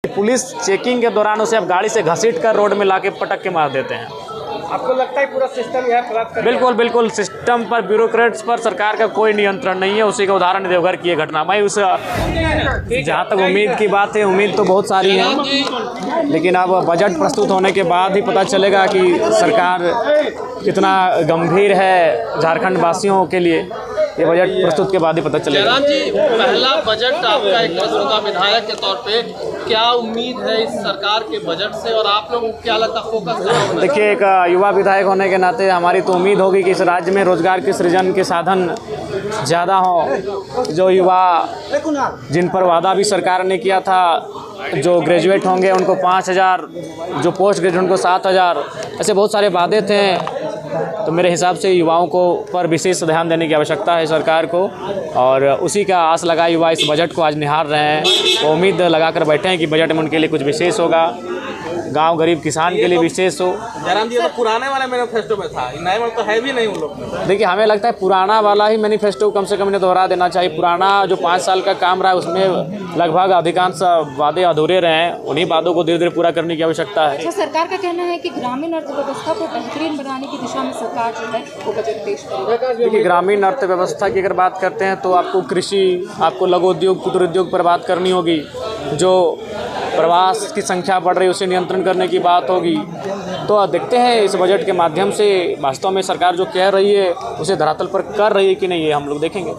Police checking के दौरान उसे अब गाड़ी से घसीट कर रोड में लाके पटक के मार देते हैं। आपको लगता है पूरा सिस्टम यहाँ खराब कर बिल्कुल बिल्कुल सिस्टम पर, ब्यूरोक्रेट्स पर सरकार का कोई नियंत्रण नहीं है। उसी का उदाहरण देवघर की ये घटना। मैं उस जहाँ तक उम्मीद की बात है, उम्मीद तो बहुत सारी है, लेकिन अब बजट प्रस्तुत होने के बाद ही पता चलेगा कि सरकार कितना गंभीर है झारखंड वासियों के लिए। ये बजट प्रस्तुत के बाद ही पता चलेगा। जयराम जी, पहला बजट आपका एक होगा विधायक के तौर पे, क्या उम्मीद है इस सरकार के बजट से और आप लोगों को क्या लगता है फोकस कहाँ होना? देखिए, एक युवा विधायक होने के नाते हमारी तो उम्मीद होगी कि इस राज्य में रोजगार के सृजन के साधन ज़्यादा हों। जो युवा जिन पर वादा भी सरकार ने किया था, जो ग्रेजुएट होंगे उनको 5,000, जो पोस्ट ग्रेजुएट उनको 7,000, ऐसे बहुत सारे वादे थे। तो मेरे हिसाब से युवाओं को पर विशेष ध्यान देने की आवश्यकता है सरकार को, और उसी का आस लगा युवा इस बजट को आज निहार रहे हैं। तो उम्मीद लगा कर बैठे हैं कि बजट में उनके लिए कुछ विशेष होगा, गांव गरीब किसान के लिए विशेष हो। जयराम जी, तो पुराने वाले मैनिफेस्टो में था, नए में तो है भी नहीं उन लोग में। देखिए, हमें लगता है पुराना वाला ही मैनिफेस्टो कम से कम इन्हें दोहरा देना चाहिए। पुराना जो 5 साल का काम रहा है उसमें लगभग अधिकांश वादे अधूरे रहे हैं। उन्हीं वादों को धीरे धीरे पूरा करने की आवश्यकता है। अच्छा, सरकार का कहना है कि ग्रामीण अर्थव्यवस्था को बेहतरीन बनाने की दिशा में सरकार जो है वो बजट पेश करेगी। देखिए, ग्रामीण अर्थव्यवस्था की अगर बात करते हैं तो आपको कृषि, आपको लघु उद्योग, कुटीर उद्योग पर बात करनी होगी। जो प्रवास की संख्या बढ़ रही है उसे नियंत्रण करने की बात होगी। तो देखते हैं इस बजट के माध्यम से वास्तव में सरकार जो कह रही है उसे धरातल पर कर रही है कि नहीं, ये हम लोग देखेंगे।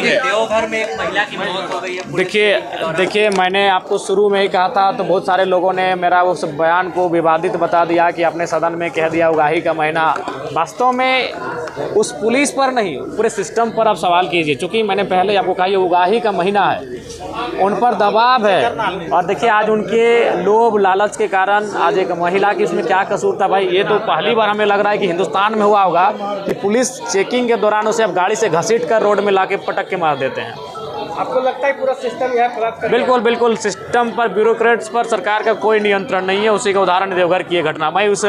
देवघर में एक महिला की मौत हो गई है। देखिए, मैंने आपको शुरू में ही कहा था, तो बहुत सारे लोगों ने मेरा उस बयान को विवादित बता दिया कि अपने सदन में कह दिया उगाही का महीना। वास्तव में उस पुलिस पर नहीं, पूरे सिस्टम पर आप सवाल कीजिए। चूँकि मैंने पहले आपको कहा ये उगाही का महीना है, उन पर दबाव है। और देखिए, आज उनके लोभ लालच के कारण आज एक महिला की उसमें क्या कसूर था भाई? ये तो पहली बार हमें लग रहा है कि हिंदुस्तान में हुआ होगा कि पुलिस चेकिंग के दौरान उसे अब गाड़ी से घसीट कर रोड में लाके पटक के मार देते हैं। आपको लगता है पूरा सिस्टम यहाँ खराब कर बिल्कुल बिल्कुल सिस्टम पर, ब्यूरोक्रेट्स पर सरकार का कोई नियंत्रण नहीं है। उसी का उदाहरण देवघर की ये घटना। मैं उस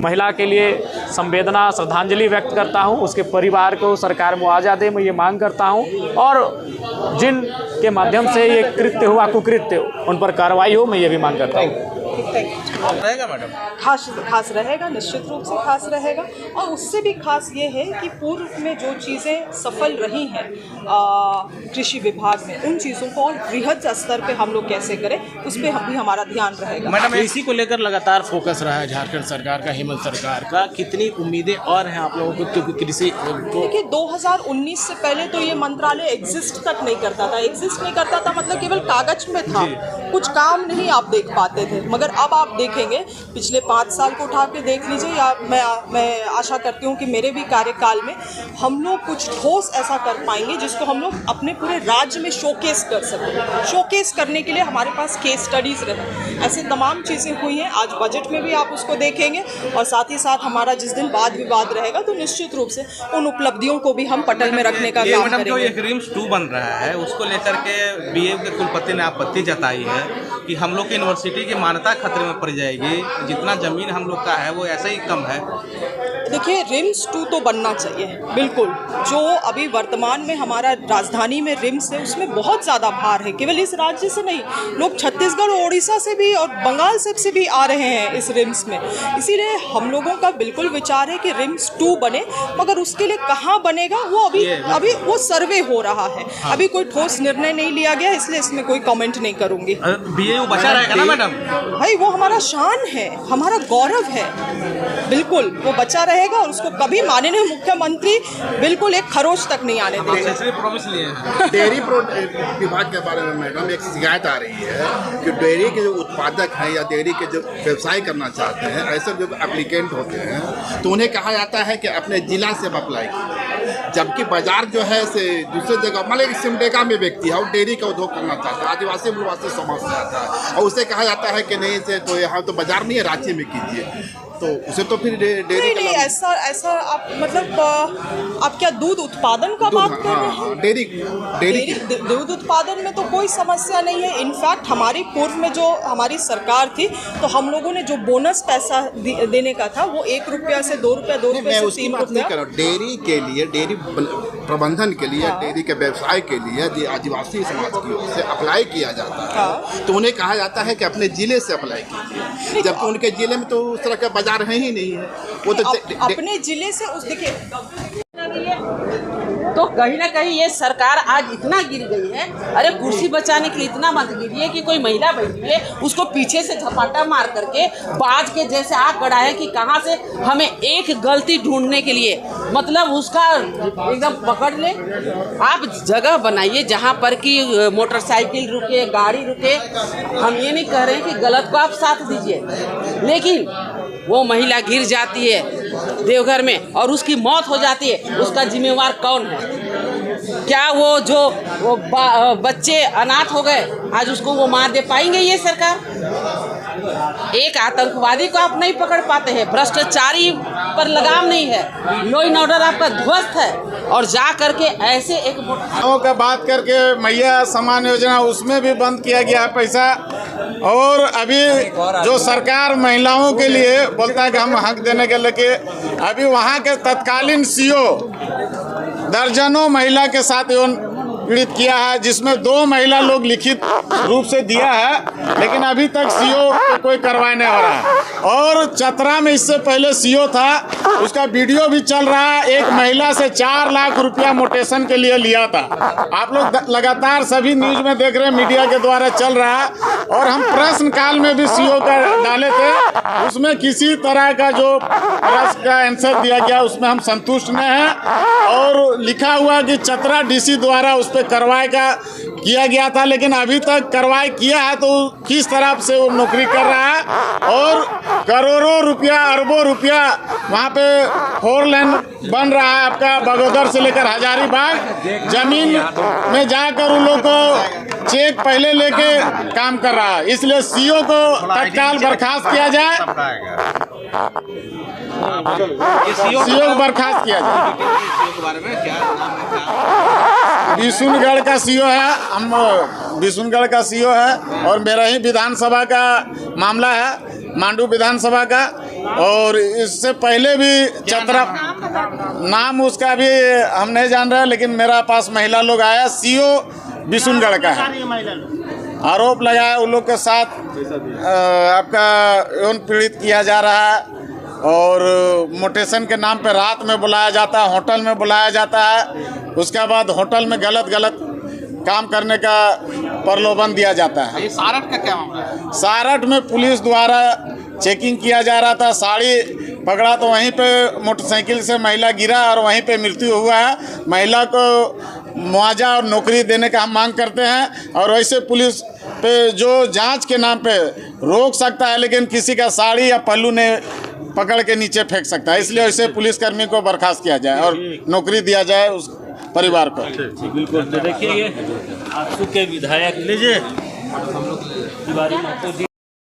महिला के लिए संवेदना, श्रद्धांजलि व्यक्त करता हूं। उसके परिवार को सरकार मुआवजा दे, मैं ये मांग करता हूं। और जिन के माध्यम से ये कृत्य हुआ, कुकृत्य, उन पर कार्रवाई हो, मैं ये भी मांग करता हूं। रहेगा मैडम, खास रहेगा, निश्चित रूप से खास रहेगा। और उससे भी खास ये है कि पूर्व में जो चीज़ें सफल रही हैं कृषि विभाग में, उन चीज़ों को और बृहद स्तर पे हम लोग कैसे करें, उस पर भी हमारा ध्यान रहेगा। मैडम, इसी को लेकर लगातार फोकस रहा है झारखंड सरकार का, हेमंत सरकार का। कितनी उम्मीदें और हैं आप लोगों को कृषि को? देखिए, 2019 से पहले तो ये मंत्रालय एग्जिस्ट तक नहीं करता था। एग्जिस्ट नहीं करता था मतलब केवल कागज में था, कुछ काम नहीं आप देख पाते थे। मगर अब आप देखेंगे, पिछले 5 साल को उठा के देख लीजिए, या मैं आशा करती हूँ कि मेरे भी कार्यकाल में हम लोग कुछ ठोस ऐसा कर पाएंगे जिसको हम लोग अपने पूरे राज्य में शोकेस कर सकें। शोकेस करने के लिए हमारे पास केस स्टडीज़ रहे, ऐसे तमाम चीज़ें हुई हैं। आज बजट में भी आप उसको देखेंगे, और साथ ही साथ हमारा जिस दिन वाद विवाद रहेगा तो निश्चित रूप से उन उपलब्धियों को भी हम पटल में रखने का काम करेंगे। जो ये रिम्स 2 बन रहा है, उसको लेकर के बीएम के कुलपति ने आपत्ति जताई है कि हम लोग की यूनिवर्सिटी की मान्यता खतरे में पड़ जाएगी। जितना जमीन हम लोग का है वो ऐसे ही कम है। देखिए, रिम्स 2 तो बनना चाहिए बिल्कुल। जो अभी वर्तमान में हमारा राजधानी में रिम्स है, उसमें बहुत ज़्यादा भार है। केवल इस राज्य से नहीं, लोग छत्तीसगढ़ और उड़ीसा से भी और बंगाल से भी आ रहे हैं इस रिम्स में। इसीलिए हम लोगों का बिल्कुल विचार है कि रिम्स 2 बने, मगर उसके लिए कहाँ बनेगा वो अभी वो सर्वे हो रहा है। अभी कोई ठोस निर्णय नहीं लिया गया, इसलिए इसमें कोई कमेंट नहीं करूँगी। बीएयू बचा रहेगा ना मैडम? भाई, वो हमारा शान है, हमारा गौरव है, बिल्कुल वो बचा रहेगा। और उसको कभी माननीय मुख्यमंत्री बिल्कुल एक खरोच तक नहीं आने देंगे। प्रॉमिस लिए हैं। डेयरी विभाग के बारे में मैडम एक शिकायत आ रही है कि डेयरी के जो उत्पादक हैं या डेयरी के जो व्यवसाय करना चाहते हैं, ऐसे जो एप्लीकेंट होते हैं, तो उन्हें कहा जाता है कि अपने जिला से अप्लाई कीजिए। जबकि बाजार जो है से दूसरे जगह, मान लीजिए सिमडेगा में व्यक्ति है और डेयरी का उद्योग करना चाहता है, आदिवासी मूलवासी समाज से आता है, और उसे कहा जाता है कि नहीं से तो यहाँ तो बाजार नहीं है, रांची में कीजिए। तो उसे तो फिर डेयरी नहीं, ऐसा आप मतलब आप क्या दूध उत्पादन का बात कर रहे हैं? डेयरी दूध उत्पादन में तो कोई समस्या नहीं है। इनफैक्ट हमारी पूर्व में जो हमारी सरकार थी, तो हम लोगों ने जो बोनस पैसा देने का था वो 1 रुपया से 2 रुपये, 2 रुपये से 3 रुपया। डेयरी के लिए डेयरी प्रबंधन के लिए, डेयरी के व्यवसाय के लिए यदि आदिवासी समाज की ओर से अप्लाई किया जाता है तो उन्हें कहा जाता है कि अपने ज़िले से अप्लाई कीजिए, जबकि उनके ज़िले में तो उस तरह का बाजार है ही नहीं है। वो तो अपने जिले से उस देखिए तो कहीं ना कहीं ये सरकार आज इतना गिर गई है। अरे कुर्सी बचाने के लिए इतना मत गिरिए कि कोई महिला बैठी है उसको पीछे से झपाटा मार करके बाज के जैसे आग गड़ाए कि कहाँ से हमें एक गलती ढूंढने के लिए मतलब उसका एकदम पकड़ ले। आप जगह बनाइए जहाँ पर कि मोटरसाइकिल रुके, गाड़ी रुके। हम ये नहीं कह रहे हैं कि गलत को आप साथ दीजिए, लेकिन वो महिला गिर जाती है देवघर में और उसकी मौत हो जाती है, उसका जिम्मेवार कौन है? क्या वो बच्चे अनाथ हो गए आज उसको वो मार दे पाएंगे ये सरकार? एक आतंकवादी को आप नहीं पकड़ पाते हैं, भ्रष्टाचारी पर लगाम नहीं है, लॉ एंड ऑर्डर आपका ध्वस्त है और जा करके ऐसे एक का बात करके मैया सम्मान योजना उसमें भी बंद किया गया है पैसा। और अभी जो सरकार महिलाओं के लिए बोलता है कि हम हक देने के लेके अभी वहाँ के तत्कालीन सीओ दर्जनों महिला के साथ पीड़ित किया है, जिसमें 2 महिला लोग लिखित रूप से दिया है, लेकिन अभी तक सीओ को कोई कार्रवाई नहीं हो रहा है। और चतरा में इससे पहले सीओ था, उसका वीडियो भी चल रहा है, एक महिला से 4 लाख रुपया मोटेशन के लिए लिया था। आप लोग लगातार सभी न्यूज में देख रहे हैं, मीडिया के द्वारा चल रहा है। और हम प्रश्न काल में भी सीओ का डाले थे, उसमें किसी तरह का जो प्रश्न का आंसर दिया गया उसमें हम संतुष्ट नहीं हैं। और लिखा हुआ कि चतरा डीसी द्वारा उस पे कार्रवाई किया गया था, लेकिन अभी तक कार्रवाई किया है तो किस तरह से वो नौकरी कर रहा है। और करोड़ों रुपया, अरबों रुपया वहाँ पे 4 लेन बन रहा है आपका बगोदर से लेकर हजारीबाग। जमीन में जाकर उन लोग को चेक पहले लेके काम कर रहा है, इसलिए सीओ को तत्काल बर्खास्त किया जाए, सीओ को बर्खास्त किया जाए। बिशुनगढ़ का सीओ है, हम बिशुनगढ़ का सीओ है और मेरा ही विधानसभा का मामला है, मांडू विधानसभा का। और इससे पहले भी चतरा नाम उसका भी हम नहीं जान रहे, लेकिन मेरा पास महिला लोग आया, सीओ बिशुनगढ़ का है। आरोप लगाया उन लोग के साथ आपका यौन पीड़ित किया जा रहा है और मोटेशन के नाम पे रात में बुलाया जाता है, होटल में बुलाया जाता है, उसके बाद होटल में गलत काम करने का प्रलोभन दिया जाता है। ये सारठ का क्या मामला है? सारठ में पुलिस द्वारा चेकिंग किया जा रहा था, साड़ी पकड़ा तो वहीं पे मोटरसाइकिल से महिला गिरा और वहीं पे मृत्यु हुआ है। महिला को मुआवजा और नौकरी देने का हम मांग करते हैं। और वैसे पुलिस पे जो जांच के नाम पे रोक सकता है, लेकिन किसी का साड़ी या पल्लू ने पकड़ के नीचे फेंक सकता है, इसलिए ऐसे पुलिसकर्मी को बर्खास्त किया जाए और नौकरी दिया जाए उस परिवार को। बिल्कुल। तो देखिए ये आंसू के विधायक लीजिए तिवारी महतो जी